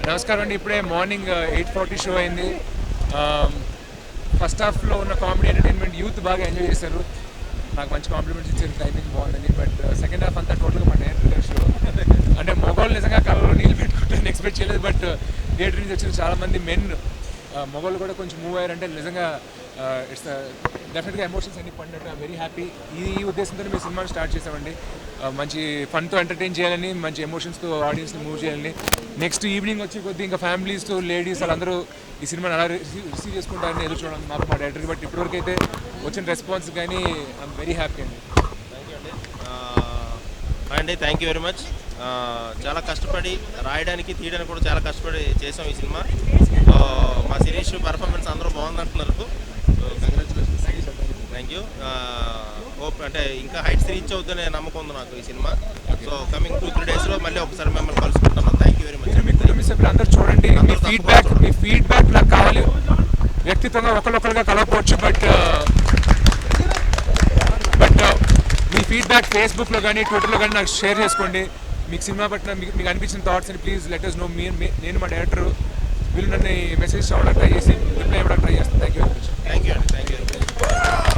నమస్కారం అండి. ఇప్పుడే మార్నింగ్ 8:40 షో అయింది. ఫస్ట్ హాఫ్లో ఉన్న కామెడీ ఎంటర్టైన్మెంట్ యూత్ బాగా ఎంజాయ్ చేశారు. నాకు మంచి కాంప్లిమెంట్స్ ఇచ్చారు, టైమింగ్ బాగుందని. బట్ సెకండ్ హాఫ్ అంతా టోటల్గా మన థియేటర్ షో. అంటే మొగోళ్ళు నిజంగా కళ్ళలో నీళ్ళు పెట్టుకుంటారని ఎక్స్పెక్ట్ చేయలేదు. బట్ థియేటర్ నుంచి వచ్చిన చాలామంది మెన్ మొగోళ్ళు కూడా కొంచెం మూవ్ అయ్యారంటే నిజంగా ఇట్స్ డెఫినెట్గా ఎమోషన్స్ అన్ని పడినట్టు. I very happy. ఈ ఉద్దేశంతో మేము సినిమాని స్టార్ట్ చేసామండి. మంచి ఫన్తో ఎంటర్టైన్ చేయాలని, మంచి ఎమోషన్స్తో ఆడియన్స్ని మూవ్ చేయాలని. నెక్స్ట్ ఈవినింగ్ వచ్చి కొద్దిగా ఇంకా ఫ్యామిలీస్తో లేడీస్ వాళ్ళందరూ ఈ సినిమాని అలా రిసీవ్ చేసుకుంటారని ఎదురు చూడడం మాకు మా డైరెక్టర్కి. బట్ ఇప్పటివరకు అయితే వచ్చిన రెస్పాన్స్ కానీ ఐఎమ్ వెరీ హ్యాపీ అండి. అండి థ్యాంక్ యూ వెరీ మచ్. చాలా కష్టపడి రాయడానికి తీయడానికి కూడా చాలా కష్టపడి చేసాం ఈ సినిమా. మా సిరీష్ పర్ఫార్మెన్స్ అందరూ బాగుందంటున్నారు. కంగ్రాచులేషన్స్. Thank you. హోప్ అంటే ఇంకా హైట్స్ రీచ్ అవుతుందనే నమ్మకం ఉంది నాకు ఈ సినిమా. సో కమింగ్ 2-3 డేస్లో మళ్ళీ ఒకసారి మిమ్మల్ని కలుసుకుంటాను. Thank you very much. మీ కుటుంబ సభ్యులు అందరూ చూడండి. మీ ఫీడ్బ్యాక్ నాకు కావాలి. వ్యక్తిత్వంగా ఒకరిగా కలవకపోవచ్చు, బట్ మీ ఫీడ్బ్యాక్ ఫేస్బుక్లో కానీ ట్విట్టర్లో కానీ నాకు షేర్ చేసుకోండి. మీకు సినిమా పట్ల మీకు అనిపించిన థాట్స్ అని ప్లీజ్ లెట్ us know. నేను మా డైరెక్టర్ వీళ్ళు నన్ను మెసేజ్ అవ్వడానికి ట్రై చేసి రిప్లై ఇవ్వడానికి ట్రై చేస్తాను. Thank you very much. Thank you అండి. Thank you very much.